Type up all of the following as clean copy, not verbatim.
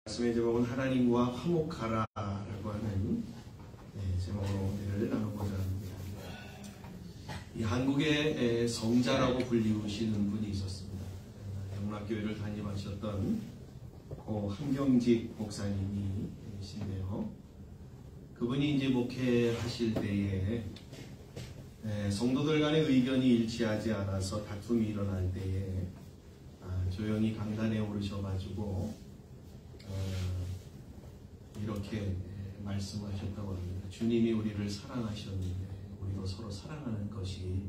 말씀의 제목은 하나님과 화목하라라고 하는 제목으로 오늘 나누고자 합니다. 이 한국의 성자라고 불리우시는 분이 있었습니다. 영락교회를 담임하셨던 고 한경직 목사님이신데요. 그분이 이제 목회하실 때에 성도들 간의 의견이 일치하지 않아서 다툼이 일어날 때에 조용히 강단에 오르셔가지고 이렇게 말씀하셨다고 합니다. 주님이 우리를 사랑하셨는데 우리도 서로 사랑하는 것이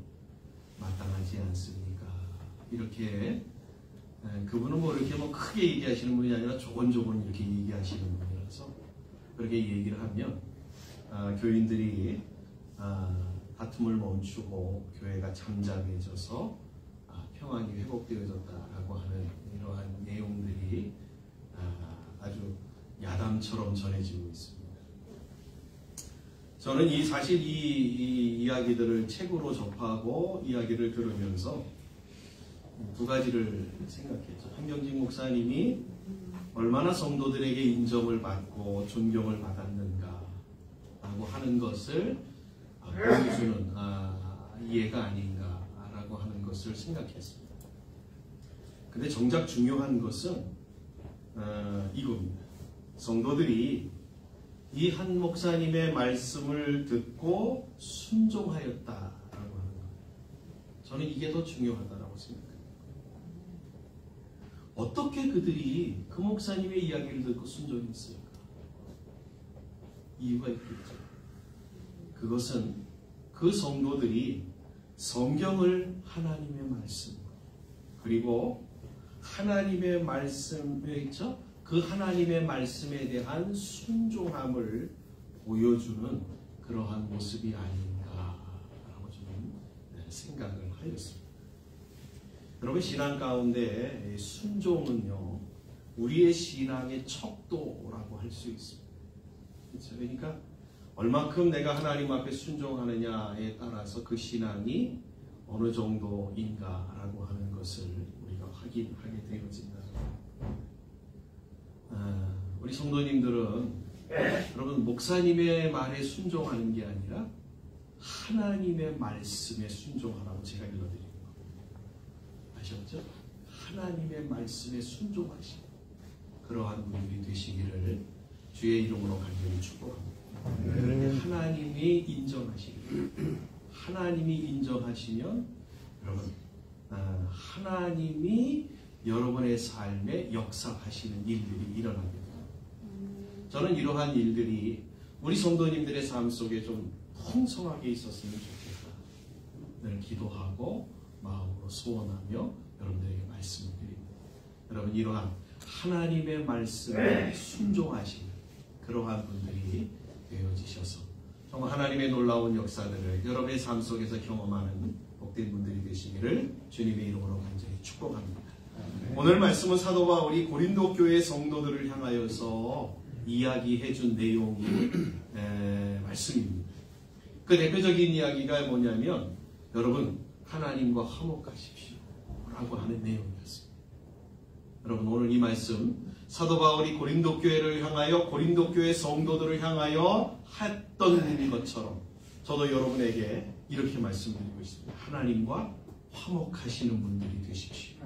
마땅하지 않습니까? 이렇게 그분은 뭐 이렇게 뭐 크게 얘기하시는 분이 아니라 조곤조곤 이렇게 얘기하시는 분이라서 그렇게 얘기를 하면 교인들이 다툼을 멈추고 교회가 잠잠해져서 평안이 회복되어졌다라고 하는 이러한 내용들이 아주 야담처럼 전해지고 있습니다. 저는 사실 이 이야기들을 책으로 접하고 이야기를 들으면서 두 가지를 생각했죠. 한경직 목사님이 얼마나 성도들에게 인정을 받고 존경을 받았는가라고 하는 것을 보여주는 이해가 아닌가라고 하는 것을 생각했습니다. 근데 정작 중요한 것은 이겁니다. 성도들이 이 한 목사님의 말씀을 듣고 순종하였다라고 하는 거예요. 저는 이게 더 중요하다고 생각합니다. 어떻게 그들이 그 목사님의 이야기를 듣고 순종했을까? 이유가 있겠죠. 그것은 그 성도들이 성경을 하나님의 말씀 그리고 하나님의 말씀에 있죠? 그 하나님의 말씀에 대한 순종함을 보여주는 그러한 모습이 아닌가라고 저는 생각을 하였습니다. 여러분, 신앙 가운데 순종은요, 우리의 신앙의 척도라고 할 수 있습니다. 그렇죠? 그러니까 얼마큼 내가 하나님 앞에 순종하느냐에 따라서 그 신앙이 어느 정도인가라고 하는 것을 우리가 확인하게 되어진다. 우리 성도님들은 여러분 목사님의 말에 순종하는 게 아니라 하나님의 말씀에 순종하라고 제가 읽어드리는 겁니다. 아셨죠? 하나님의 말씀에 순종하시는 그러한 분들이 되시기를 주의 이름으로 간절히 축복합니다. 하나님이 인정하시는 하나님이 인정하시면 여러분 하나님이 여러분의 삶에 역사하시는 일들이 일어나게 됩니다. 저는 이러한 일들이 우리 성도님들의 삶 속에 좀 풍성하게 있었으면 좋겠다. 늘 기도하고 마음으로 소원하며 여러분들에게 말씀을 드립니다. 여러분, 이러한 하나님의 말씀에 순종하시는 그러한 분들이 되어지셔서 정말 하나님의 놀라운 역사들을 여러분의 삶 속에서 경험하는 복된 분들이 되시기를 주님의 이름으로 간절히 축복합니다. 오늘 말씀은 사도 바울이 고린도 교회 성도들을 향하여서 이야기해준 내용이 말씀입니다. 그 대표적인 이야기가 뭐냐면 여러분 하나님과 화목하십시오 라고 하는 내용이었습니다. 여러분, 오늘 이 말씀 사도 바울이 고린도 교회를 향하여 고린도 교회 성도들을 향하여 했던 것처럼 저도 여러분에게 이렇게 말씀드리고 있습니다. 하나님과 화목하시는 분들이 되십시오.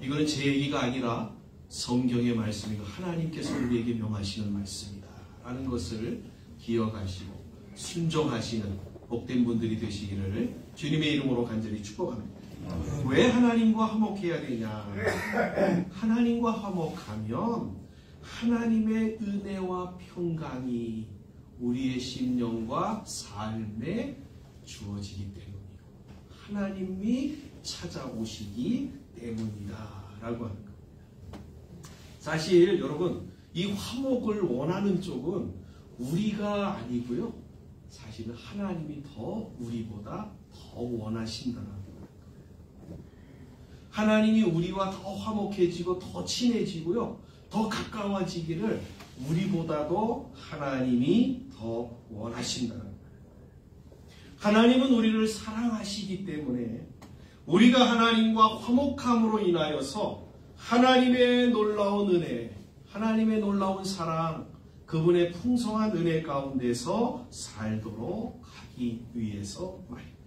이거는 제 얘기가 아니라 성경의 말씀이고 하나님께서 우리에게 명하시는 말씀이다 라는 것을 기억하시고 순종하시는 복된 분들이 되시기를 주님의 이름으로 간절히 축복합니다. 왜 하나님과 화목해야 되냐? 하나님과 화목하면 하나님의 은혜와 평강이 우리의 심령과 삶에 주어지기 때문이고 하나님이 찾아오시기 때문이다 라고 하는 겁니다. 사실 여러분, 이 화목을 원하는 쪽은 우리가 아니고요, 사실은 하나님이 더 우리보다 더 원하신다는 거예요. 하나님이 우리와 더 화목해지고 더 친해지고요, 더 가까워지기를 우리보다도 하나님이 더 원하신다는 거예요. 하나님은 우리를 사랑하시기 때문에 우리가 하나님과 화목함으로 인하여서 하나님의 놀라운 은혜, 하나님의 놀라운 사랑, 그분의 풍성한 은혜 가운데서 살도록 하기 위해서 말입니다.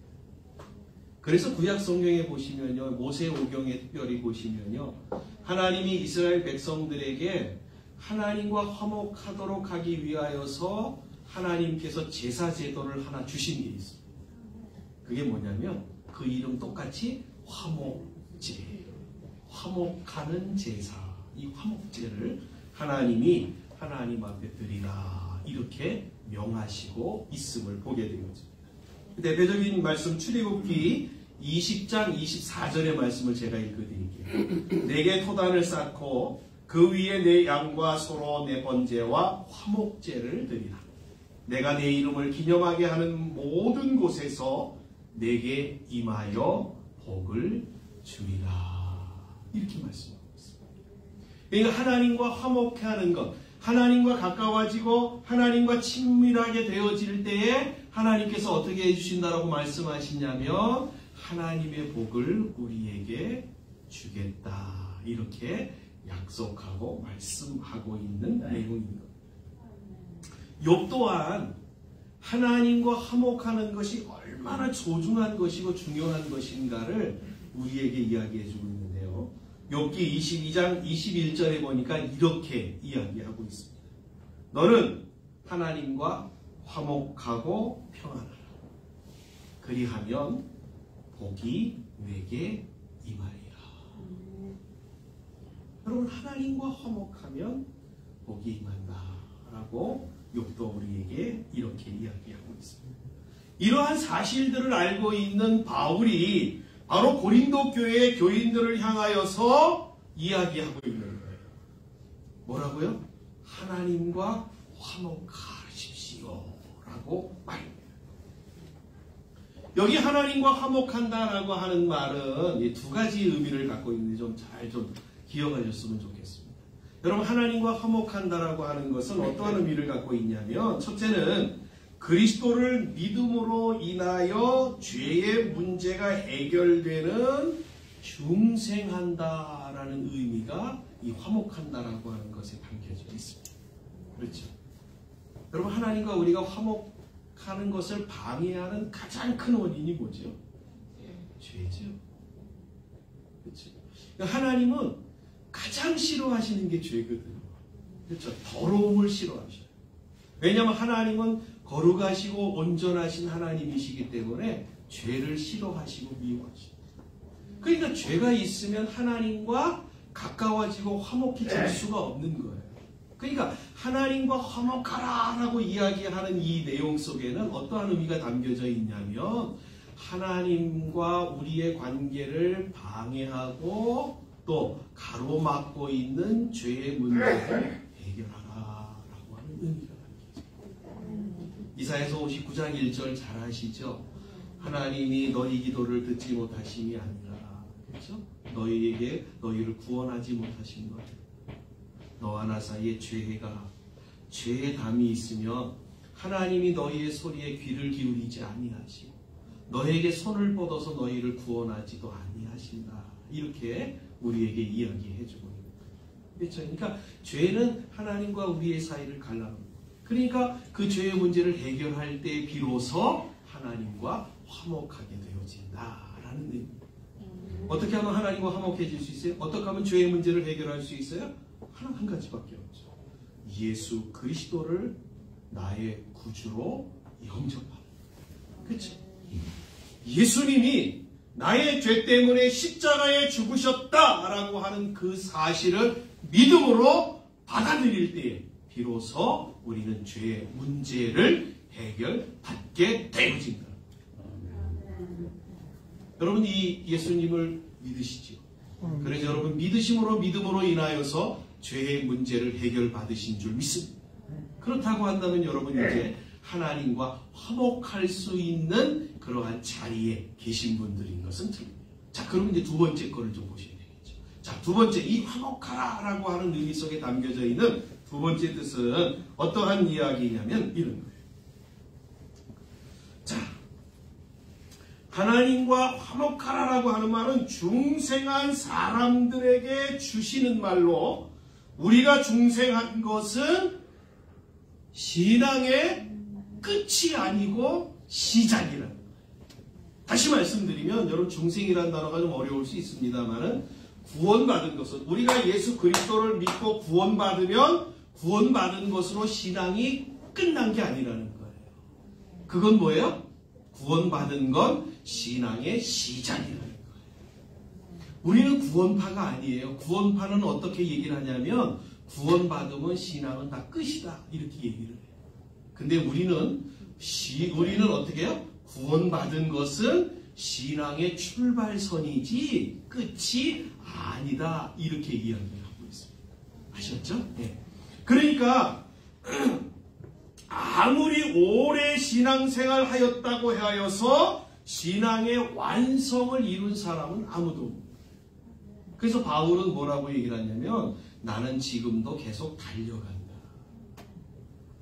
그래서 구약 성경에 보시면요, 모세오경에 특별히 보시면요, 하나님이 이스라엘 백성들에게 하나님과 화목하도록 하기 위하여서 하나님께서 제사 제도를 하나 주신 게 있습니다. 그게 뭐냐면 그 이름 똑같이 화목제, 화목하는 제사, 이 화목제를 하나님이 하나님 앞에 드리라 이렇게 명하시고 있음을 보게 된 거죠. 대표적인 말씀 출애굽기 20장 24절의 말씀을 제가 읽어드릴게요. 내게 토단을 쌓고 그 위에 내 양과 소로 내 번제와 화목제를 드리라. 내가 내 이름을 기념하게 하는 모든 곳에서 내게 임하여 복을 주리라. 이렇게 말씀하고 있습니다. 그러니까 하나님과 화목해 하는 것, 하나님과 가까워지고 하나님과 친밀하게 되어질 때에 하나님께서 어떻게 해주신다라고 말씀하시냐면 하나님의 복을 우리에게 주겠다. 이렇게 약속하고 말씀하고 있는 내용입니다. 욥 또한 하나님과 화목하는 것이 얼마나 소중한 것이고 중요한 것인가를 우리에게 이야기해 주고 있는데요. 욥기 22장 21절에 보니까 이렇게 이야기하고 있습니다. 너는 하나님과 화목하고 평안하라. 그리하면 복이 내게 임하리라. 여러분, 하나님과 화목하면 복이 임한다라고 욥도 우리에게 이렇게 이야기하고 있습니다. 이러한 사실들을 알고 있는 바울이 바로 고린도 교회의 교인들을 향하여서 이야기하고 있는 거예요. 뭐라고요? 하나님과 화목하십시오 라고 말입니다. 여기 하나님과 화목한다라고 하는 말은 두 가지 의미를 갖고 있는데 좀 잘 기억하셨으면 좋겠습니다. 여러분, 하나님과 화목한다라고 하는 것은 어떠한 의미를 갖고 있냐면, 첫째는 그리스도를 믿음으로 인하여 죄의 문제가 해결되는 중생한다라는 의미가 이 화목한다라고 하는 것에 담겨져 있습니다. 그렇죠? 여러분, 하나님과 우리가 화목하는 것을 방해하는 가장 큰 원인이 뭐죠? 죄죠. 그렇죠? 하나님은 가장 싫어하시는 게 죄거든요. 그렇죠? 더러움을 싫어하셔요. 왜냐하면 하나님은 거룩하시고 온전하신 하나님이시기 때문에 죄를 싫어하시고 미워하시고, 그러니까 죄가 있으면 하나님과 가까워지고 화목해질 수가 없는 거예요. 그러니까 하나님과 화목하라라고 이야기하는 이 내용 속에는 어떠한 의미가 담겨져 있냐면 하나님과 우리의 관계를 방해하고 또 가로막고 있는 죄의 문제를 해결하라라고 하는 의미가 이사야서 59장 1절 잘 아시죠? 하나님이 너희 기도를 듣지 못하심이 아니라, 그렇죠? 너희에게 너희를 구원하지 못하신 것. 너와 나 사이에 죄의 담이 있으면 하나님이 너희의 소리에 귀를 기울이지 아니하시고 너희에게 손을 뻗어서 너희를 구원하지도 아니하신다. 이렇게 우리에게 이야기해주고 있는 거예요. 그렇죠? 그러니까 죄는 하나님과 우리의 사이를 갈라놓는, 그러니까 그 죄의 문제를 해결할 때 비로소 하나님과 화목하게 되어진다라는 의미입니다. 어떻게 하면 하나님과 화목해질 수 있어요? 어떻게 하면 죄의 문제를 해결할 수 있어요? 하나 한 가지밖에 없죠. 예수 그리스도를 나의 구주로 영접하라. 그렇죠? 예수님이 나의 죄 때문에 십자가에 죽으셨다라고 하는 그 사실을 믿음으로 받아들일 때에 비로소 우리는 죄의 문제를 해결받게 되어진다. 여러분, 이 예수님을 믿으시죠? 그래서 여러분 믿음으로 인하여서 죄의 문제를 해결받으신 줄 믿습니다. 그렇다고 한다면 여러분 이제 하나님과 화목할 수 있는 그러한 자리에 계신 분들인 것은 틀립니다. 자, 그러면 이제 두 번째 거를 좀 보셔야 되겠죠. 자, 두 번째, 이 화목하라라고 하는 의미 속에 담겨져 있는 두 번째 뜻은 어떠한 이야기냐면 이런 거예요. 자, 하나님과 화목하라라고 하는 말은 중생한 사람들에게 주시는 말로 우리가 중생한 것은 신앙의 끝이 아니고 시작이라는 거예요. 다시 말씀드리면 여러분 중생이라는 단어가 좀 어려울 수 있습니다만은 구원받은 것은 우리가 예수 그리스도를 믿고 구원받으면 구원받은 것으로 신앙이 끝난 게 아니라는 거예요. 그건 뭐예요? 구원받은 건 신앙의 시작이라는 거예요. 우리는 구원파가 아니에요. 구원파는 어떻게 얘기를 하냐면 구원받으면 신앙은 다 끝이다 이렇게 얘기를 해요. 근데 우리는 어떻게 해요? 구원받은 것은 신앙의 출발선이지 끝이 아니다 이렇게 이야기를 하고 있습니다. 아셨죠? 네. 그러니까 아무리 오래 신앙생활 하였다고 하여서 신앙의 완성을 이룬 사람은 아무도 없습니다. 그래서 바울은 뭐라고 얘기를 하냐면 나는 지금도 계속 달려간다.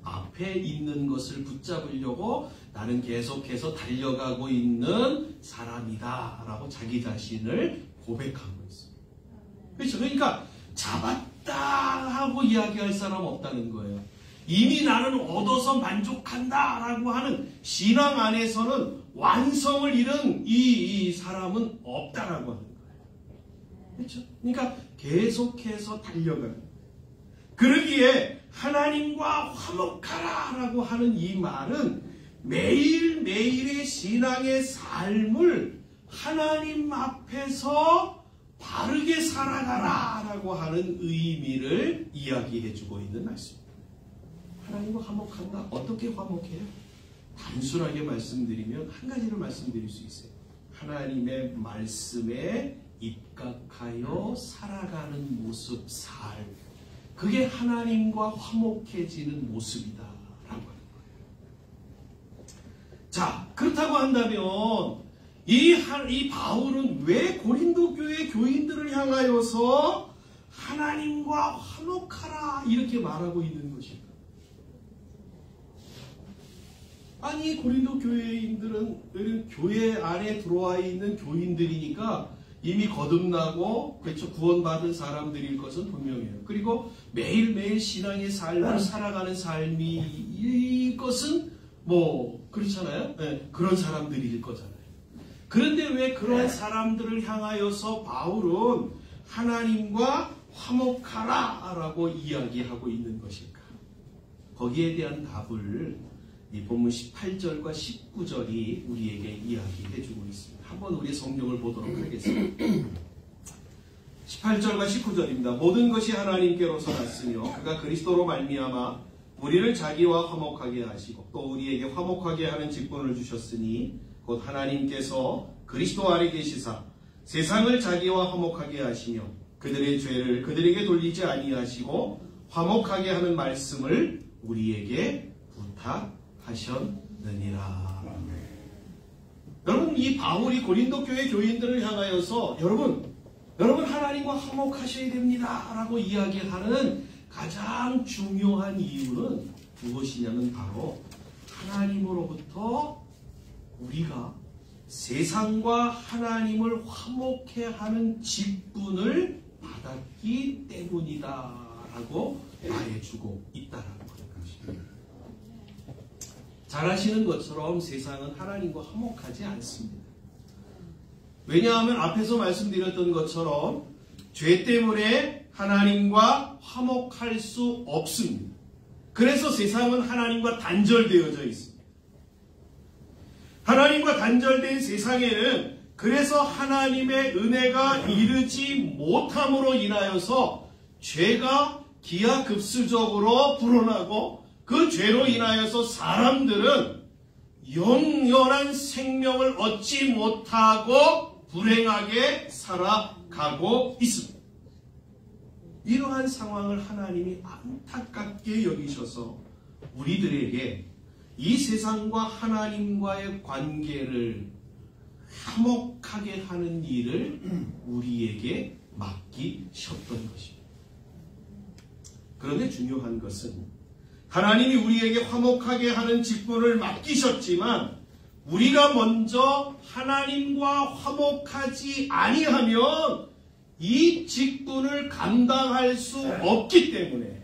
앞에 있는 것을 붙잡으려고 나는 계속해서 달려가고 있는 사람이다 라고 자기 자신을 고백하고 있습니다. 그렇죠? 그러니까 잡았다 하고 이야기할 사람 없다는 거예요. 이미 나는 얻어서 만족한다 라고 하는 신앙 안에서는 완성을 이룬 이 사람은 없다라고 하는 거예요. 그렇죠? 그러니까 계속해서 달려가는 거예요. 그러기에 하나님과 화목하라 라고 하는 이 말은 매일매일의 신앙의 삶을 하나님 앞에서 바르게 살아가라 라고 하는 의미를 이야기해주고 있는 말씀입니다. 하나님과 화목한다. 어떻게 화목해요? 단순하게 말씀드리면 한 가지를 말씀드릴 수 있어요. 하나님의 말씀에 입각하여 살아가는 모습, 삶. 그게 하나님과 화목해지는 모습이다 라고 하는 거예요. 자, 그렇다고 한다면 이 바울은 왜 고린도 교회 교인들을 향하여서 하나님과 화목하라 이렇게 말하고 있는 것일까? 아니 고린도 교회인들은 교회 안에 들어와 있는 교인들이니까 이미 거듭나고 그렇죠 구원받은 사람들일 것은 분명해요. 그리고 매일매일 신앙의 삶을 살아가는 삶이 이것은 뭐 그렇잖아요. 네, 그런 사람들일 거잖아요. 그런데 왜 그런 사람들을 향하여서 바울은 하나님과 화목하라 라고 이야기하고 있는 것일까? 거기에 대한 답을 이 본문 18절과 19절이 우리에게 이야기해주고 있습니다. 한번 우리 성경을 보도록 하겠습니다. 18절과 19절입니다. 모든 것이 하나님께로서 났으며 그가 그리스도로 말미암아 우리를 자기와 화목하게 하시고 또 우리에게 화목하게 하는 직분을 주셨으니 곧 하나님께서 그리스도 안에 계시사 세상을 자기와 화목하게 하시며 그들의 죄를 그들에게 돌리지 아니하시고 화목하게 하는 말씀을 우리에게 부탁하셨느니라. 여러분 이 바울이 고린도 교회 교인들을 향하여서 여러분 하나님과 화목하셔야 됩니다 라고 이야기하는 가장 중요한 이유는 무엇이냐면 바로 하나님으로부터 우리가 세상과 하나님을 화목해 하는 직분을 받았기 때문이다 라고 말해주고 있다라는 것입니다. 잘 아시는 것처럼 세상은 하나님과 화목하지 않습니다. 왜냐하면 앞에서 말씀드렸던 것처럼 죄 때문에 하나님과 화목할 수 없습니다. 그래서 세상은 하나님과 단절되어져 있습니다. 하나님과 단절된 세상에는 그래서 하나님의 은혜가 이르지 못함으로 인하여서 죄가 기하급수적으로 불어나고 그 죄로 인하여서 사람들은 영원한 생명을 얻지 못하고 불행하게 살아가고 있습니다. 이러한 상황을 하나님이 안타깝게 여기셔서 우리들에게 이 세상과 하나님과의 관계를 화목하게 하는 일을 우리에게 맡기셨던 것입니다. 그런데 중요한 것은 하나님이 우리에게 화목하게 하는 직분을 맡기셨지만 우리가 먼저 하나님과 화목하지 아니하면 이 직분을 감당할 수 없기 때문에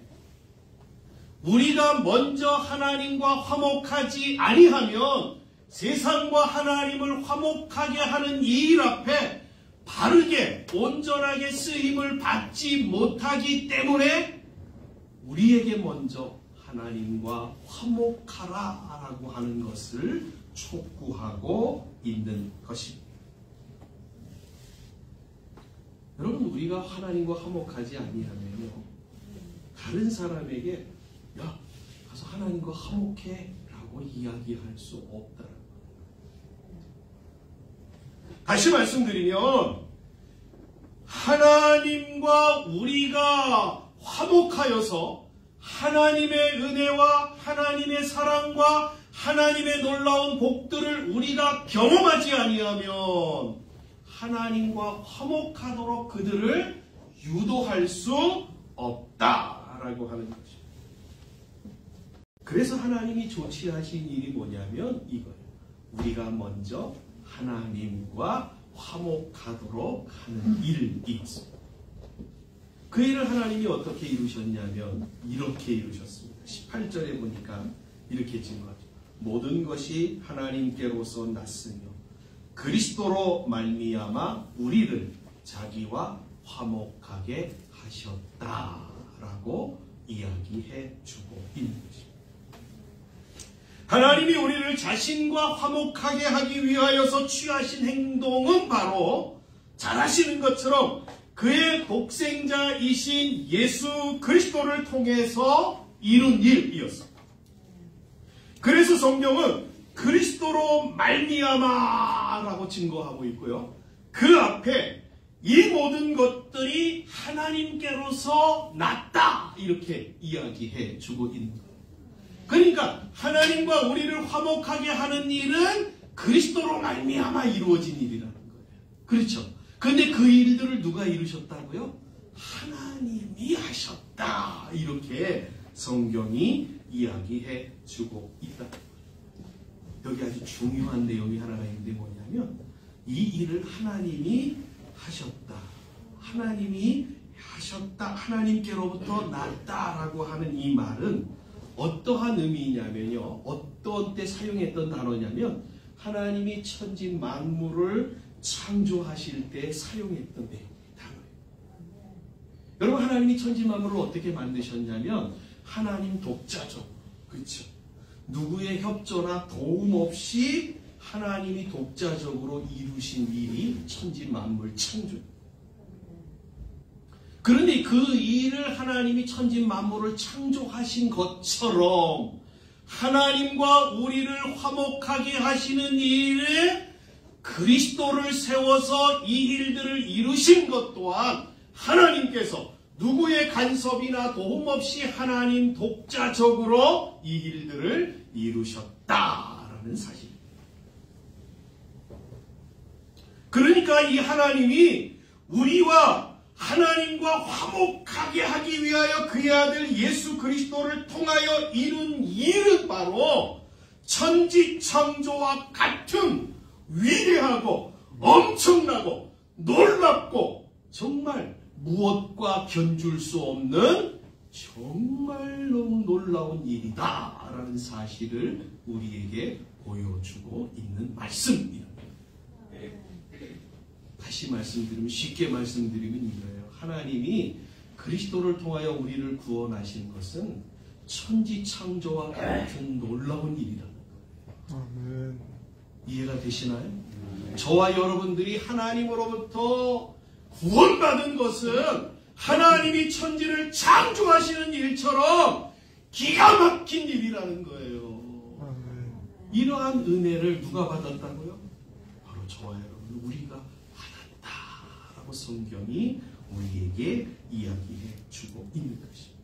우리가 먼저 하나님과 화목하지 아니하면 세상과 하나님을 화목하게 하는 이 일 앞에 바르게 온전하게 쓰임을 받지 못하기 때문에 우리에게 먼저 하나님과 화목하라 라고 하는 것을 촉구하고 있는 것입니다. 여러분, 우리가 하나님과 화목하지 아니하면요, 다른 사람에게 야, 가서 하나님과 화목해 라고 이야기할 수 없다는 거예요. 다시 말씀드리면 하나님과 우리가 화목하여서 하나님의 은혜와 하나님의 사랑과 하나님의 놀라운 복들을 우리가 경험하지 아니하면 하나님과 화목하도록 그들을 유도할 수 없다라고 하는 것입니다. 그래서 하나님이 조치하신 일이 뭐냐면 이거예요. 우리가 먼저 하나님과 화목하도록 하는 일이 있습니다. 그 일을 하나님이 어떻게 이루셨냐면 이렇게 이루셨습니다. 18절에 보니까 이렇게 증거하죠. 모든 것이 하나님께로서 났으며 그리스도로 말미암아 우리를 자기와 화목하게 하셨다라고 이야기해 주고 있는 것입니다. 하나님이 우리를 자신과 화목하게 하기 위하여서 취하신 행동은 바로 잘 아시는 것처럼 그의 독생자이신 예수 그리스도를 통해서 이룬 일이었습니다. 그래서 성경은 그리스도로 말미암아라고 증거하고 있고요. 그 앞에 이 모든 것들이 하나님께로서 났다 이렇게 이야기해 주고 있는 거예요. 그러니까 하나님과 우리를 화목하게 하는 일은 그리스도로 말미암아 이루어진 일이라는 거예요. 그렇죠? 그런데 그 일들을 누가 이루셨다고요? 하나님이 하셨다 이렇게 성경이 이야기해 주고 있다. 여기 아주 중요한 내용이 하나가 있는데 뭐냐면 이 일을 하나님이 하셨다. 하나님이 하셨다. 하나님께로부터 났다라고 하는 이 말은 어떠한 의미냐면요. 어떤 때 사용했던 단어냐면 하나님이 천지 만물을 창조하실 때 사용했던 단어예요. 여러분, 하나님이 천지 만물을 어떻게 만드셨냐면 하나님 독자적, 그렇죠? 누구의 협조나 도움 없이 하나님이 독자적으로 이루신 일이 천지 만물 창조입니다. 그런데 그 일을 하나님이 천지 만물을 창조하신 것처럼 하나님과 우리를 화목하게 하시는 일에 그리스도를 세워서 이 일들을 이루신 것 또한 하나님께서 누구의 간섭이나 도움 없이 하나님 독자적으로 이 일들을 이루셨다라는 사실입니다. 그러니까 이 하나님이 우리와 하나님과 화목하게 하기 위하여 그의 아들 예수 그리스도를 통하여 이룬 일은 바로 천지창조와 같은 위대하고 엄청나고 놀랍고 정말 무엇과 견줄 수 없는 정말 너무 놀라운 일이다라는 사실을 우리에게 보여주고 있는 말씀입니다. 다시 말씀드리면, 쉽게 말씀드리면 이거예요. 하나님이 그리스도를 통하여 우리를 구원하신 것은 천지창조와 같은 놀라운 일이라는 거예요. 아멘. 이해가 되시나요? 저와 여러분들이 하나님으로부터 구원받은 것은 하나님이 천지를 창조하시는 일처럼 기가 막힌 일이라는 거예요. 아멘. 이러한 은혜를 누가 받았다고요? 바로 저와 여러분, 우리가 받았다라고 성경이 우리에게 이야기해 주고 있는 것입니다.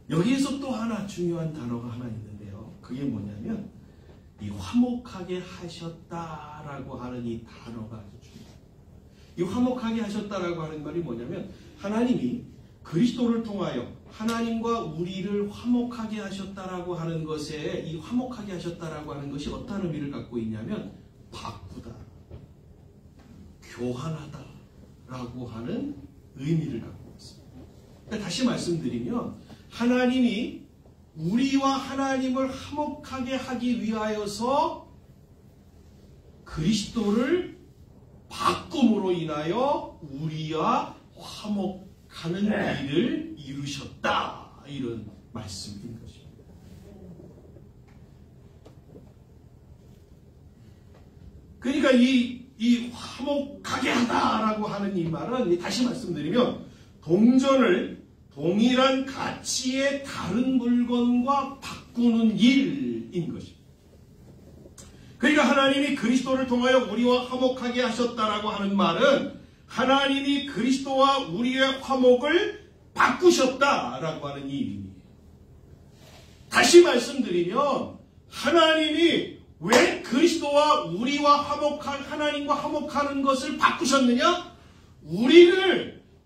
여기에서 또 하나 중요한 단어가 하나 있는데요. 그게 뭐냐면 이 화목하게 하셨다라고 하는 이 단어가 아주 중요해요. 이 화목하게 하셨다라고 하는 말이 뭐냐면 하나님이 그리스도를 통하여 하나님과 우리를 화목하게 하셨다라고 하는 것에 이 화목하게 하셨다라고 하는 것이 어떤 의미를 갖고 있냐면 바꾸다, 교환하다라고 하는 의미를 갖고 있습니다. 그러니까 다시 말씀드리면 하나님이 우리와 하나님을 화목하게 하기 위하여서 그리스도를 바꿈으로 인하여 우리와 화목하는 일을 이루셨다. 이런 말씀인 것입니다. 그러니까 이 화목하게 하다라고 하는 이 말은 다시 말씀드리면 동전을 동일한 가치의 다른 물건과 바꾸는 일인 것입니다. 그러니까 하나님이 그리스도를 통하여 우리와 화목하게 하셨다라고 하는 말은 하나님이 그리스도와 우리의 화목을 바꾸셨다라고 하는 이 의미예요. 다시 말씀드리면 하나님이 왜 그리스도와 우리와 하나님과 화목하는 것을 바꾸셨느냐?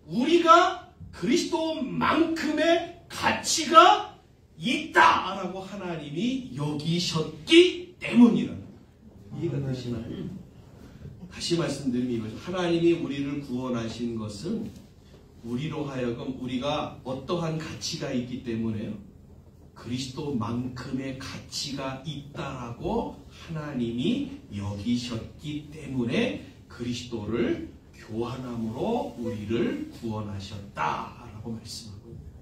우리가 그리스도만큼의 가치가 있다라고 하나님이 여기셨기 때문이라는 거예요. 이해가 되시나요? 다시 말씀드리면 이거죠. 하나님이 우리를 구원하신 것은 우리로 하여금 우리가 어떠한 가치가 있기 때문에요. 그리스도만큼의 가치가 있다라고 하나님이 여기셨기 때문에 그리스도를 교환함으로 우리를 구원하셨다라고 말씀하고 있습니다.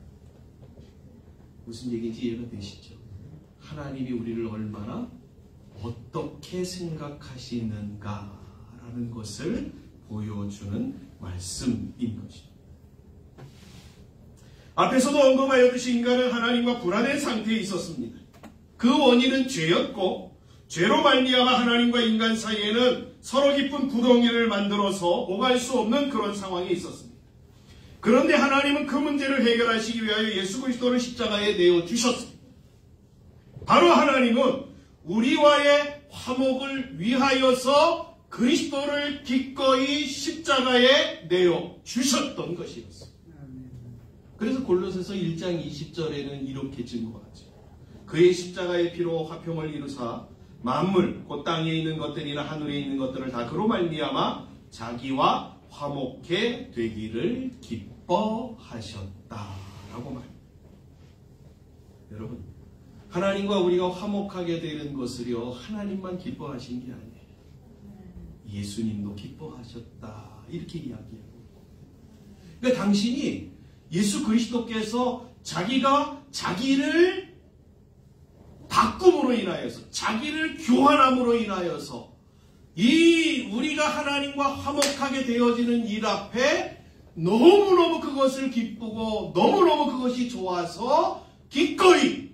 무슨 얘기인지 이해가 되시죠? 하나님이 우리를 얼마나 어떻게 생각하시는가라는 것을 보여주는 말씀인 것입니다. 앞에서도 언급하였듯이 인간은 하나님과 불화된 상태에 있었습니다. 그 원인은 죄였고 죄로 말미암아 하나님과 인간 사이에는 서로 깊은 구덩이를 만들어서 오갈 수 없는 그런 상황에 있었습니다. 그런데 하나님은 그 문제를 해결하시기 위하여 예수 그리스도를 십자가에 내어주셨습니다. 바로 하나님은 우리와의 화목을 위하여서 그리스도를 기꺼이 십자가에 내어주셨던 것이었습니다. 그래서 골로새서 1장 20절에는 이렇게 증거하죠. 그의 십자가의 피로 화평을 이루사 만물 곧 땅에 있는 것들이나 하늘에 있는 것들을 다 그로 말미암아 자기와 화목해 되기를 기뻐하셨다라고 말합니다. 여러분, 하나님과 우리가 화목하게 되는 것을요 하나님만 기뻐하신 게 아니에요. 예수님도 기뻐하셨다 이렇게 이야기해요. 그러니까 당신이 예수 그리스도께서 자기가 자기를 바꿈으로 인하여서 자기를 교환함으로 인하여서 이 우리가 하나님과 화목하게 되어지는 일 앞에 너무너무 그것을 기쁘고 너무너무 그것이 좋아서 기꺼이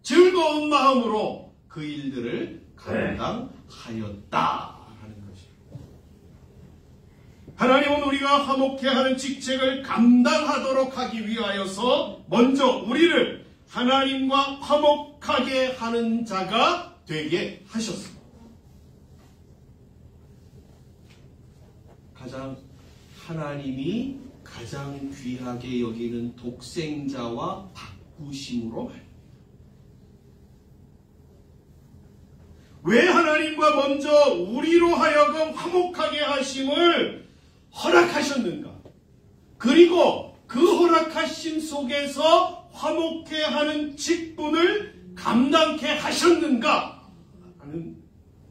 즐거운 마음으로 그 일들을 감당하였다 하는 것입니다. 하나님은 우리가 화목해 하는 직책을 감당하도록 하기 위하여서 먼저 우리를 하나님과 화목하게 하는 자가 되게 하셨습니다. 하나님이 가장 귀하게 여기는 독생자와 바꾸심으로 말입니다. 왜 하나님과 먼저 우리로 하여금 화목하게 하심을 허락하셨는가? 그리고 그 허락하심 속에서 화목해 하는 직분을 감당케 하셨는가 하는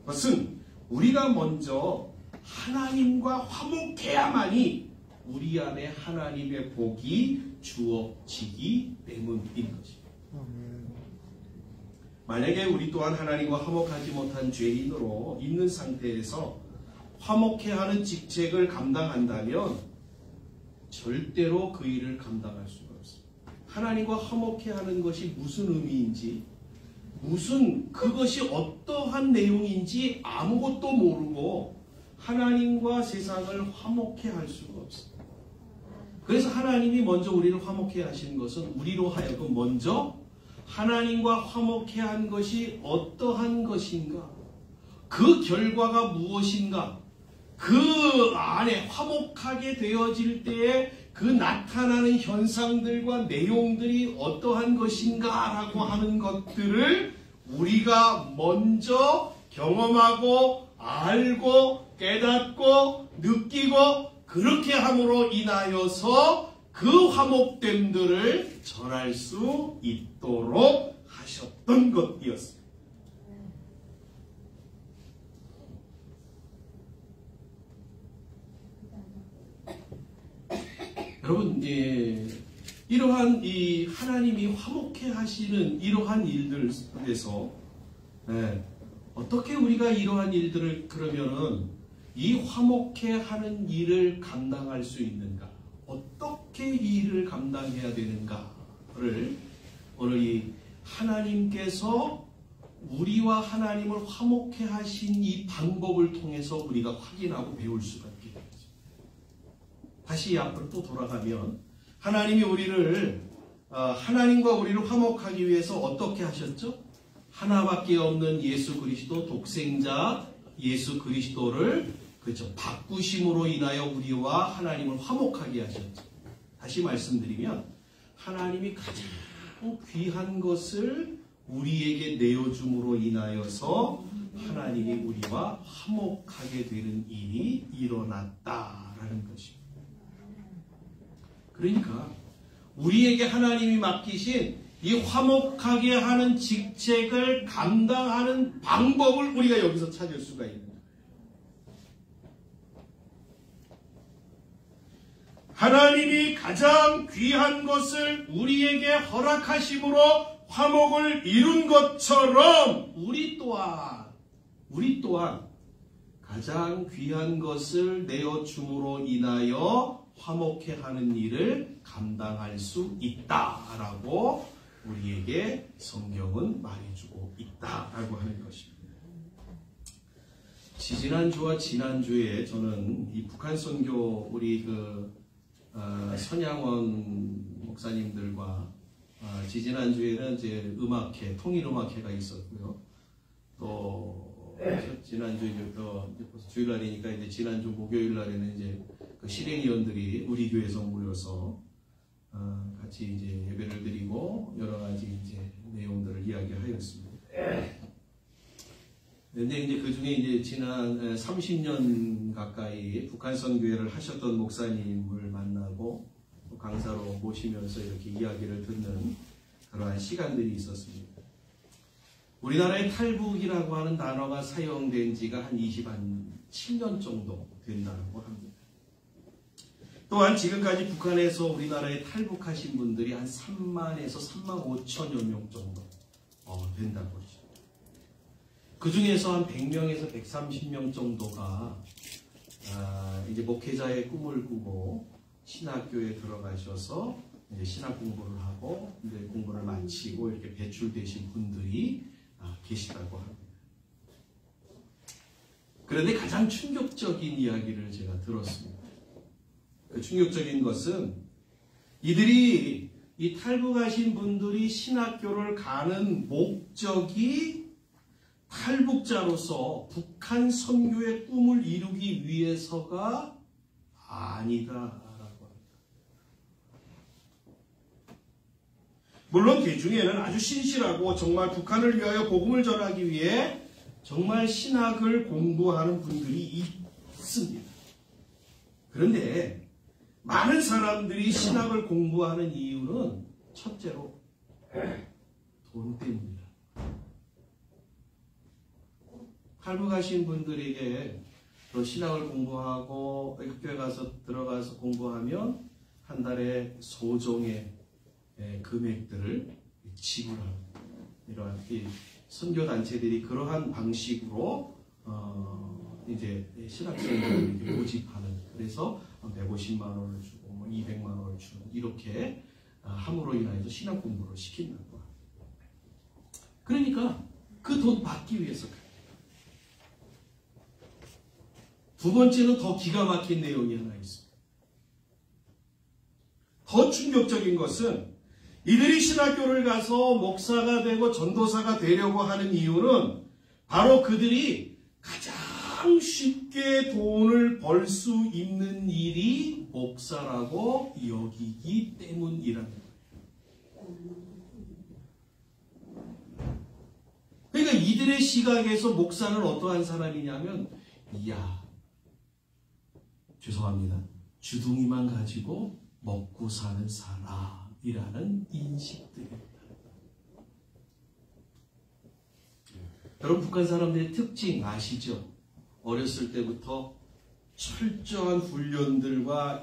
것은 우리가 먼저 하나님과 화목해야만이 우리 안에 하나님의 복이 주어지기 때문인 것입니다. 만약에 우리 또한 하나님과 화목하지 못한 죄인으로 있는 상태에서 화목해 하는 직책을 감당한다면 절대로 그 일을 감당할 수가 없습니다. 하나님과 화목해 하는 것이 무슨 의미인지, 그것이 어떠한 내용인지 아무것도 모르고 하나님과 세상을 화목해 할 수가 없습니다. 그래서 하나님이 먼저 우리를 화목해 하신 것은 우리로 하여금 먼저 하나님과 화목해 한 것이 어떠한 것인가, 그 결과가 무엇인가, 그 안에 화목하게 되어질 때에 그 나타나는 현상들과 내용들이 어떠한 것인가라고 하는 것들을 우리가 먼저 경험하고 알고 깨닫고 느끼고 그렇게 함으로 인하여서 그 화목됨들을 전할 수 있도록 하셨던 것이었습니다. 여러분, 이러한 이 하나님이 화목해 하시는 이러한 일들에서 어떻게 우리가 이러한 일들을 그러면은 이 화목해 하는 일을 감당할 수 있는가? 어떻게 이 일을 감당해야 되는가를 오늘 이 하나님께서 우리와 하나님을 화목해 하신 이 방법을 통해서 우리가 확인하고 배울 수가 있게 되죠. 다시 앞으로 또 돌아가면 하나님이 우리를 하나님과 우리를 화목하기 위해서 어떻게 하셨죠? 하나밖에 없는 예수 그리스도 독생자 예수 그리스도를 그렇죠. 바꾸심으로 인하여 우리와 하나님을 화목하게 하셨죠. 다시 말씀드리면 하나님이 가장 귀한 것을 우리에게 내어줌으로 인하여서 하나님이 우리와 화목하게 되는 일이 일어났다라는 것입니다. 그러니까 우리에게 하나님이 맡기신 이 화목하게 하는 직책을 감당하는 방법을 우리가 여기서 찾을 수가 있는 거예요. 하나님이 가장 귀한 것을 우리에게 허락하심으로 화목을 이룬 것처럼 우리 또한 가장 귀한 것을 내어줌으로 인하여 화목해 하는 일을 감당할 수 있다라고 우리에게 성경은 말해주고 있다라고 하는 것입니다. 지지난주와 지난주에 저는 이 북한 선교 우리 선양원 목사님들과 지지난주에는 이제 음악회, 통일음악회가 있었고요. 또 지난주 벌써 주일날이니까 이제 지난주 목요일 날에는 이제 그 실행위원들이 우리 교회에서 모여서 같이 이제 예배를 드리고 여러 가지 이제 내용들을 이야기하였습니다. 근데 이제 그 중에 이제 지난 30년 가까이 북한 선교회를 하셨던 목사님을 만나고 또 강사로 모시면서 이렇게 이야기를 듣는 그러한 시간들이 있었습니다. 우리나라의 탈북이라고 하는 단어가 사용된 지가 한 27년 정도 된다고 합니다. 또한 지금까지 북한에서 우리나라에 탈북하신 분들이 한 3만에서 3만 5천여 명 정도 된다고 그러죠. 그 중에서 한 100명에서 130명 정도가 이제 목회자의 꿈을 꾸고 신학교에 들어가셔서 이제 신학 공부를 하고 이제 공부를 마치고 이렇게 배출되신 분들이 계시다고 합니다. 그런데 가장 충격적인 이야기를 제가 들었습니다. 그 충격적인 것은 이들이 이 탈북하신 분들이 신학교를 가는 목적이 탈북자로서 북한 선교의 꿈을 이루기 위해서가 아니다라고 합니다. 물론 그 중에는 아주 신실하고 정말 북한을 위하여 복음을 전하기 위해 정말 신학을 공부하는 분들이 있습니다. 그런데 많은 사람들이 신학을 공부하는 이유는 첫째로 돈 때문입니다. 탈북하신 분들에게 또 신학을 공부하고 학교에 가서 들어가서 공부하면 한 달에 소정의 금액들을 지불합니다. 이러한 선교단체들이 그러한 방식으로 이제 신학생들을 모집하는, 그래서 150만 원을 주고 200만 원을 주는, 이렇게 함으로 인하여서 신학 공부를 시킨다고 합니다. 그러니까 그 돈 받기 위해서. 두 번째는 더 기가 막힌 내용이 하나 있습니다. 더 충격적인 것은 이들이 신학교를 가서 목사가 되고 전도사가 되려고 하는 이유는 바로 그들이 가장 쉽게 돈을 벌 수 있는 일이 목사라고 여기기 때문이라는 거예요. 그러니까 이들의 시각에서 목사는 어떠한 사람이냐면, 이야, 죄송합니다. 주둥이만 가지고 먹고 사는 사람이라는 인식들입니다. 여러분, 북한 사람들의 특징 아시죠? 어렸을 때부터 철저한 훈련들과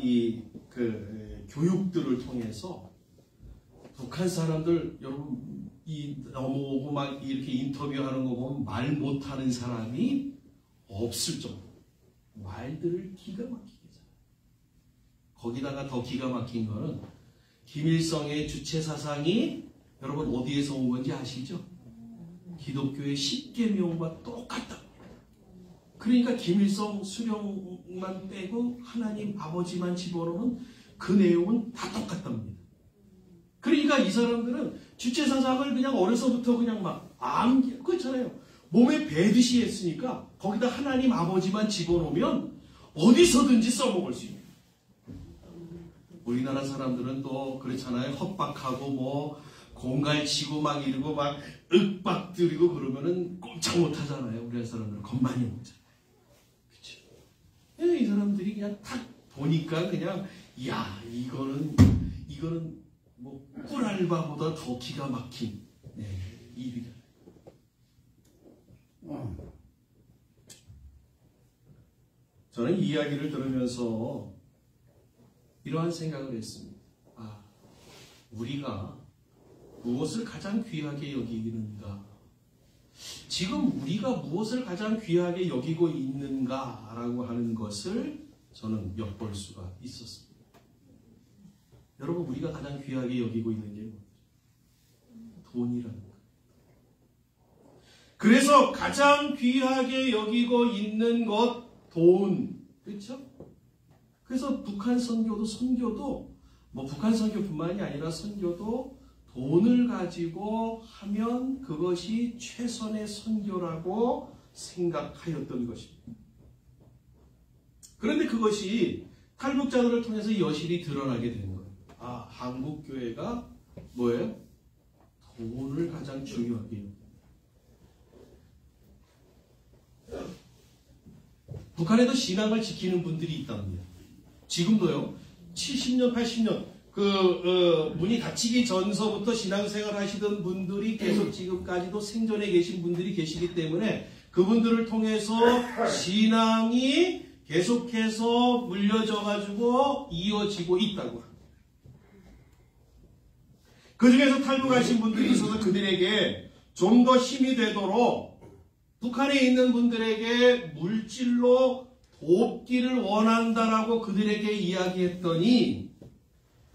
교육들을 통해서 북한 사람들, 여러분, 넘어오고 막 이렇게 인터뷰하는 거 보면 말 못하는 사람이 없을 정도. 말들을 기가 막히게 잘해요. 거기다가 더 기가 막힌 거는 김일성의 주체 사상이 여러분 어디에서 온 건지 아시죠? 기독교의 10계명과 똑같다. 그러니까 김일성 수령만 빼고 하나님 아버지만 집어넣으면 그 내용은 다 똑같답니다. 그러니까 이 사람들은 주체 사상을 그냥 어려서부터 그냥 막 그렇잖아요. 몸에 배듯이 했으니까 거기다 하나님 아버지만 집어넣으면 어디서든지 써먹을 수 있는. 우리나라 사람들은 또 그렇잖아요. 헛박하고 뭐 공갈치고 막 이러고 막 윽박들이고 그러면은 꼼짝 못 하잖아요. 우리나라 사람들은 겁많이 먹잖아요. 그렇죠? 이 사람들이 그냥 탁 보니까 그냥 야 이거는 뭐 꿀알바보다 더 기가 막힌 일이다. 저는 이 이야기를 들으면서 이러한 생각을 했습니다. 우리가 무엇을 가장 귀하게 여기는가? 지금 우리가 무엇을 가장 귀하게 여기고 있는가라고 하는 것을 저는 엿볼 수가 있었습니다. 여러분, 우리가 가장 귀하게 여기고 있는 게 뭐죠? 돈이라는 거예요. 그래서 가장 귀하게 여기고 있는 것, 돈. 그렇죠? 그래서 북한 선교도 뭐 북한 선교뿐만이 아니라 선교도 돈을 가지고 하면 그것이 최선의 선교라고 생각하였던 것입니다. 그런데 그것이 탈북자들을 통해서 여실히 드러나게 된 거예요. 한국교회가 뭐예요? 돈을 가장 중요하게 여깁니다. 북한에도 신앙을 지키는 분들이 있답니다. 지금도요. 70년, 80년 문이 닫히기 전서부터 신앙생활 하시던 분들이 계속 지금까지도 생존해 계신 분들이 계시기 때문에 그분들을 통해서 신앙이 계속해서 물려져가지고 이어지고 있다고 합니다. 그 중에서 탈북하신 분들이 있어서 그들에게 좀 더 힘이 되도록 북한에 있는 분들에게 물질로 돕기를 원한다라고 그들에게 이야기했더니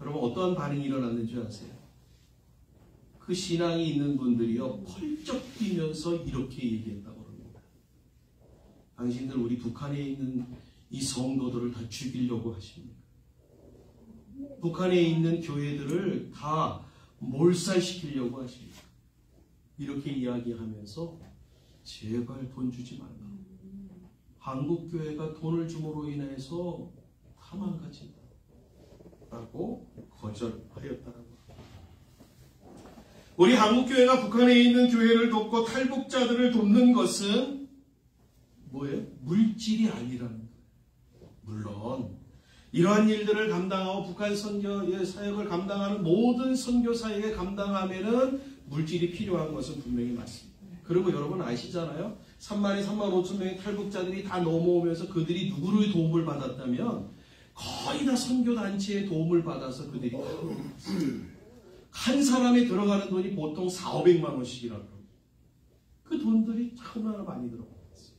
여러분 어떠한 반응이 일어났는지 아세요? 그 신앙이 있는 분들이요 펄쩍 뛰면서 이렇게 얘기했다고 합니다. 당신들 우리 북한에 있는 이 성도들을 다 죽이려고 하십니까? 북한에 있는 교회들을 다 몰살시키려고 하십니까? 이렇게 이야기하면서 제발 돈 주지 말라. 한국교회가 돈을 줌으로 인해서 다 망가진다. 라고 거절하였다라고. 우리 한국교회가 북한에 있는 교회를 돕고 탈북자들을 돕는 것은 뭐예요? 물질이 아니라는 거예요. 물론 이러한 일들을 감당하고 북한 선교 사역을 감당하는 모든 선교 사역에 감당하면은 물질이 필요한 것은 분명히 맞습니다. 그리고 여러분 아시잖아요. 3만 5천 명의 탈북자들이 다 넘어오면서 그들이 누구를 도움을 받았다면 거의 다 선교단체의 도움을 받아서 그들이 한 사람이 들어가는 돈이 보통 400~500만 원씩이라고 합니다. 그 돈들이 얼마나 많이 들어갔어요.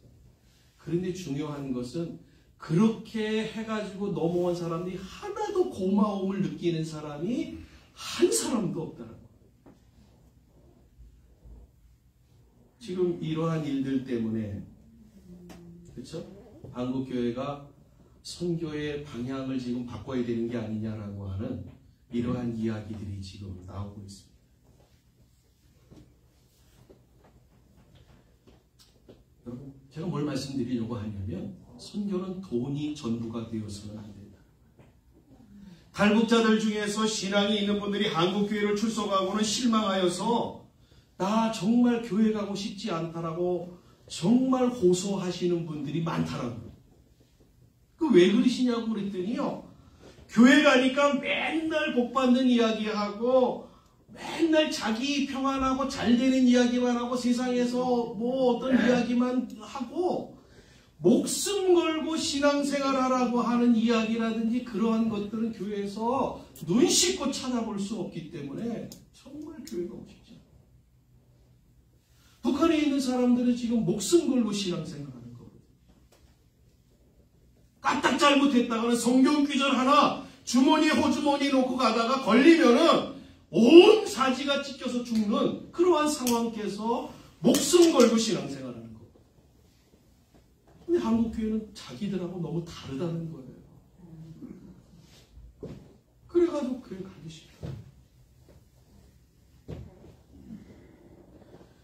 그런데 중요한 것은 그렇게 해가지고 넘어온 사람들이 하나도 고마움을 느끼는 사람이 한 사람도 없다는 거예요. 지금 이러한 일들 때문에 그렇죠? 한국교회가 선교의 방향을 지금 바꿔야 되는 게 아니냐라고 하는 이러한 이야기들이 지금 나오고 있습니다. 여러분, 제가 뭘 말씀드리려고 하냐면 선교는 돈이 전부가 되어서는 안 된다. 탈북자들 중에서 신앙이 있는 분들이 한국교회를 출석하고는 실망하여서 나 정말 교회 가고 싶지 않다라고 정말 호소하시는 분들이 많다라고. 그 왜 그러시냐고 그랬더니요. 교회 가니까 맨날 복 받는 이야기하고 맨날 자기 평안하고 잘 되는 이야기만 하고 세상에서 뭐 어떤 이야기만 하고 목숨 걸고 신앙생활하라고 하는 이야기라든지 그러한 것들은 교회에서 눈 씻고 찾아볼 수 없기 때문에 정말 교회가 오고 싶지 않아요. 북한에 있는 사람들은 지금 목숨 걸고 신앙생활하는 거거든요. 까딱 잘못했다가는 성경 귀절 하나 주머니에 호주머니 놓고 가다가 걸리면은 온 사지가 찢겨서 죽는 그러한 상황에서 목숨 걸고 신앙생활하는 거예요. 근데 한국 교회는 자기들하고 너무 다르다는 거예요. 그래가지고 교회 가기 싫어요.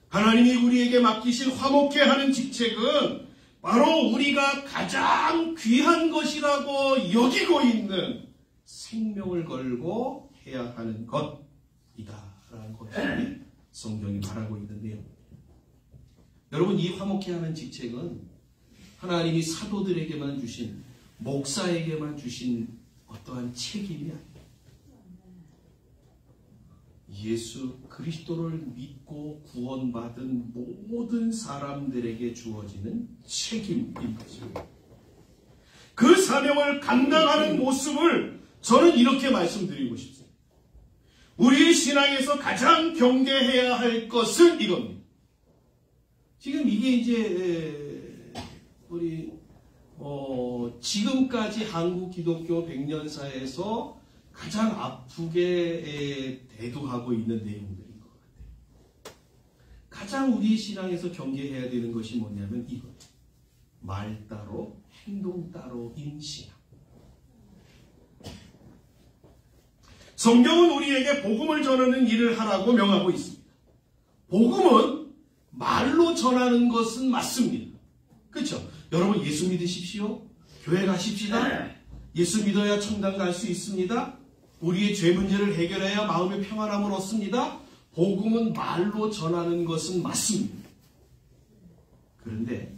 하나님이 우리에게 맡기신 화목케 하는 직책은 바로 우리가 가장 귀한 것이라고 여기고 있는 생명을 걸고 해야 하는 것이다라는 것이 성경이 말하고 있는 내용입니다. 여러분, 이 화목케 하는 직책은 하나님이 사도들에게만 주신, 목사에게만 주신 어떠한 책임이 아닙니다. 예수 그리스도를 믿고 구원받은 모든 사람들에게 주어지는 책임인 것입니다. 그 사명을 감당하는 모습을 저는 이렇게 말씀드리고 싶습니다. 우리의 신앙에서 가장 경계해야 할 것은 이겁니다. 지금 이게 이제 우리 지금까지 한국 기독교 100년사에서 가장 아프게 대두하고 있는 내용들인 것 같아요. 가장 우리 신앙에서 경계해야 되는 것이 뭐냐면 이거예요. 말 따로 행동 따로인 신앙. 성경은 우리에게 복음을 전하는 일을 하라고 명하고 있습니다. 복음은 말로 전하는 것은 맞습니다. 그렇죠? 여러분, 예수 믿으십시오. 교회 가십시다. 예수 믿어야 천당 갈 수 있습니다. 우리의 죄 문제를 해결해야 마음의 평안함을 얻습니다. 복음은 말로 전하는 것은 맞습니다. 그런데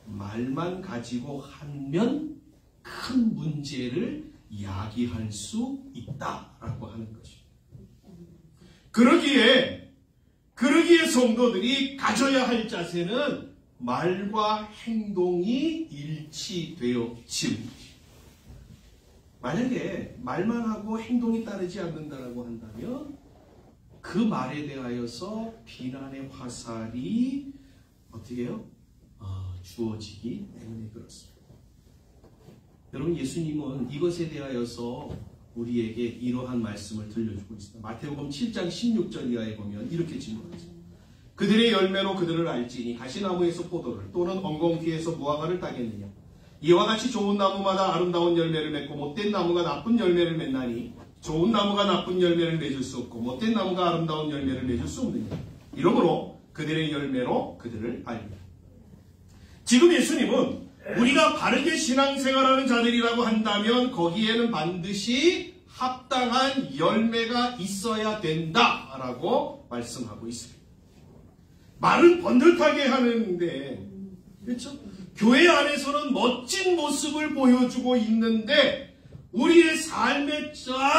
말만 가지고 하면 큰 문제를 야기할 수 있다라고 하는 것입니다. 그러기에 성도들이 가져야 할 자세는 말과 행동이 일치되어집니다. 만약에 말만 하고 행동이 따르지 않는다라고 한다면 그 말에 대하여서 비난의 화살이 어떻게 해요? 주어지기 때문에 그렇습니다. 여러분, 예수님은 이것에 대하여서 우리에게 이러한 말씀을 들려주고 있습니다. 마태복음 7장 16절 이하에 보면 이렇게 질문하죠. 그들의 열매로 그들을 알지니 가시나무에서 포도를 또는 엉겅퀴에서 무화과를 따겠느냐. 이와 같이 좋은 나무마다 아름다운 열매를 맺고 못된 나무가 나쁜 열매를 맺나니 좋은 나무가 나쁜 열매를 맺을 수 없고 못된 나무가 아름다운 열매를 맺을 수 없느냐. 이러므로 그들의 열매로 그들을 알리라. 지금 예수님은 우리가 바르게 신앙생활하는 자들이라고 한다면 거기에는 반드시 합당한 열매가 있어야 된다라고 말씀하고 있습니다. 말은 번듯하게 하는데, 그렇죠? 교회 안에서는 멋진 모습을 보여주고 있는데 우리의 삶에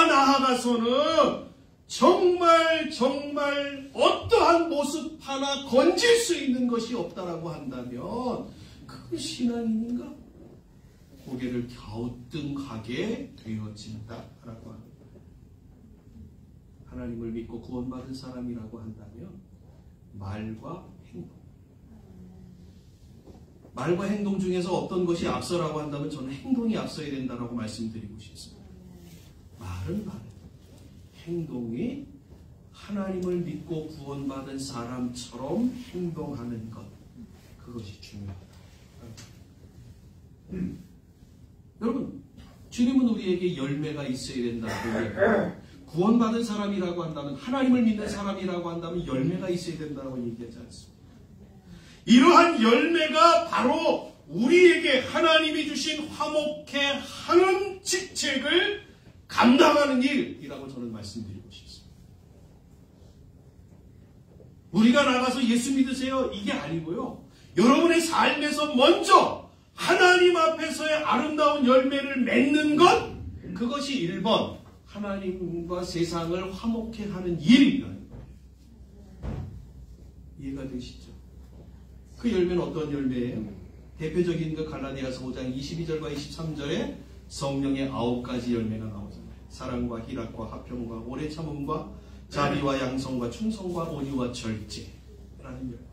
나아가서는 정말 어떠한 모습 하나 건질 수 있는 것이 없다라고 한다면 그게 신앙인인가? 고개를 갸우뚱하게 되어진다라고 합니다. 하나님을 믿고 구원받은 사람이라고 한다면 말과 행동 중에서 어떤 것이 앞서라고 한다면 저는 행동이 앞서야 된다라고 말씀드리고 싶습니다. 말은 말, 행동이 하나님을 믿고 구원받은 사람처럼 행동하는 것, 그것이 중요하다. 여러분, 주님은 우리에게 열매가 있어야 된다고 얘기해요. 구원받은 사람이라고 한다면, 하나님을 믿는 사람이라고 한다면 열매가 있어야 된다고 얘기하지 않습니다. 이러한 열매가 바로 우리에게 하나님이 주신 화목케 하는 직책을 감당하는 일이라고 저는 말씀드리고 싶습니다. 우리가 나가서 예수 믿으세요, 이게 아니고요. 여러분의 삶에서 먼저 하나님 앞에서의 아름다운 열매를 맺는 것, 그것이 1번 하나님과 세상을 화목케 하는 일이라는 거예요. 이해가 되시죠? 그 열매는 어떤 열매예요? 대표적인 그 갈라디아서 5장 22절과 23절에 성령의 9가지 열매가 나오잖아요. 사랑과 희락과 화평과 오래 참음과 자비와 양성과 충성과 온유와 절제라는 열매.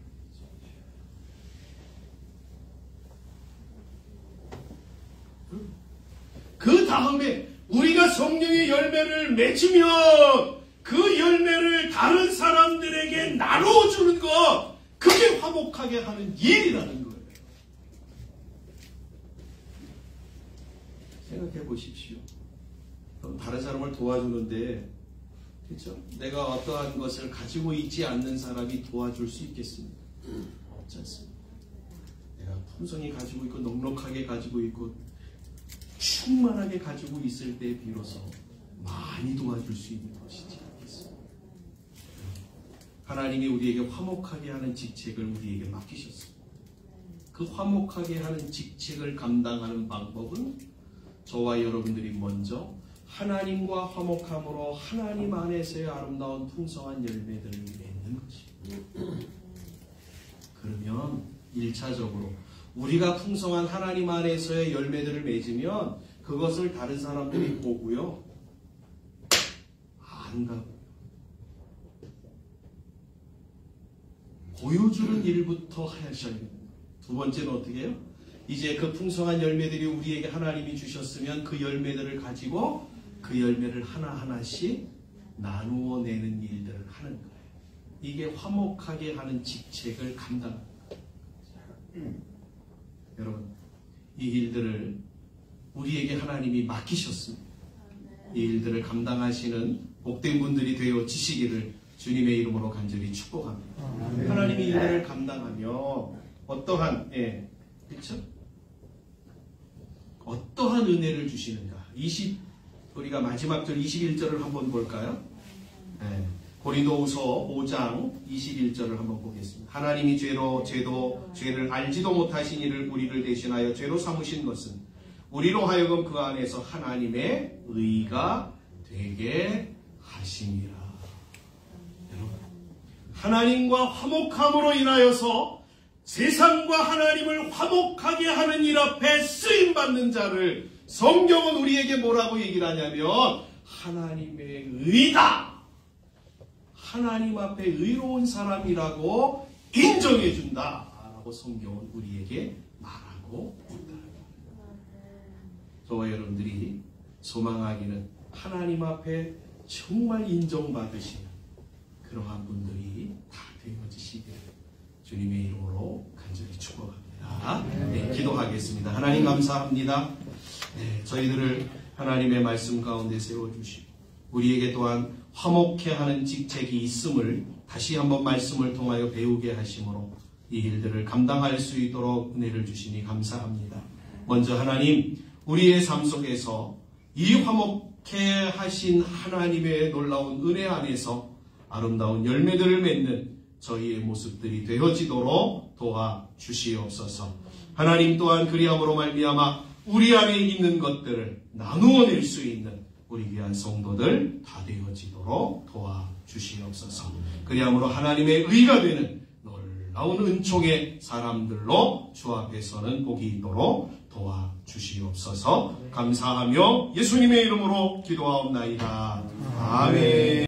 그 다음에 우리가 성령의 열매를 맺으면 그 열매를 다른 사람들에게 나눠주는 것, 그게 화목하게 하는 일이라는 거예요. 생각해 보십시오. 다른 사람을 도와주는데, 그렇죠? 내가 어떠한 것을 가지고 있지 않는 사람이 도와줄 수 있겠습니까? 없지 않습니다. 내가 풍성히 가지고 있고 넉넉하게 가지고 있고 충만하게 가지고 있을 때 비로소 많이 도와줄 수 있는 것이지 않겠습니까? 하나님이 우리에게 화목하게 하는 직책을 우리에게 맡기셨습니다. 그 화목하게 하는 직책을 감당하는 방법은 저와 여러분들이 먼저 하나님과 화목함으로 하나님 안에서의 아름다운 풍성한 열매들을 맺는 것입니다. 그러면 1차적으로 우리가 풍성한 하나님 안에서의 열매들을 맺으면 그것을 다른 사람들이 보고요, 안 가고 보여주는 일부터 하셔야 됩니다. 두 번째는 어떻게 해요? 이제 그 풍성한 열매들이 우리에게 하나님이 주셨으면 그 열매들을 가지고 그 열매를 하나하나씩 나누어 내는 일들을 하는 거예요. 이게 화목하게 하는 직책을 감당하는 거예요. 여러분, 이 일들을 우리에게 하나님이 맡기셨습니다. 이 일들을 감당하시는 복된 분들이 되어지시기를 주님의 이름으로 간절히 축복합니다. 하나님이 이 일들을 감당하며 어떠한, 그렇죠? 어떠한 은혜를 주시는가? 우리가 마지막 절 21절을 한번 볼까요? 고린도후서 5장 21절을 한번 보겠습니다. 하나님이 죄를 알지도 못하신 이를 우리를 대신하여 죄로 삼으신 것은 우리로 하여금 그 안에서 하나님의 의가 되게 하심이라. 여러분, 하나님과 화목함으로 인하여서 세상과 하나님을 화목하게 하는 일 앞에 쓰임받는 자를 성경은 우리에게 뭐라고 얘기를 하냐면 하나님의 의다, 하나님 앞에 의로운 사람이라고 인정해준다 라고 성경은 우리에게 말하고 있다. 저와 여러분들이 소망하기는 하나님 앞에 정말 인정받으시는 그러한 분들이 다 되어지시기를 주님의 이름으로 간절히 축복합니다. 기도하겠습니다. 하나님 감사합니다. 저희들을 하나님의 말씀 가운데 세워주시고 우리에게 또한 화목케 하는 직책이 있음을 다시 한번 말씀을 통하여 배우게 하심으로 이 일들을 감당할 수 있도록 은혜를 주시니 감사합니다. 먼저 하나님, 우리의 삶 속에서 이 화목케 하신 하나님의 놀라운 은혜 안에서 아름다운 열매들을 맺는 저희의 모습들이 되어지도록 도와주시옵소서. 하나님 또한 그리함으로 말미암아 우리 안에 있는 것들을 나누어낼 수 있는 우리 귀한 성도들 다 되어지도록 도와주시옵소서. 그리함으로 하나님의 의가 되는 놀라운 은총의 사람들로 주 앞에서는 복이 있도록 도와주시옵소서. 감사하며 예수님의 이름으로 기도하옵나이다. 아멘.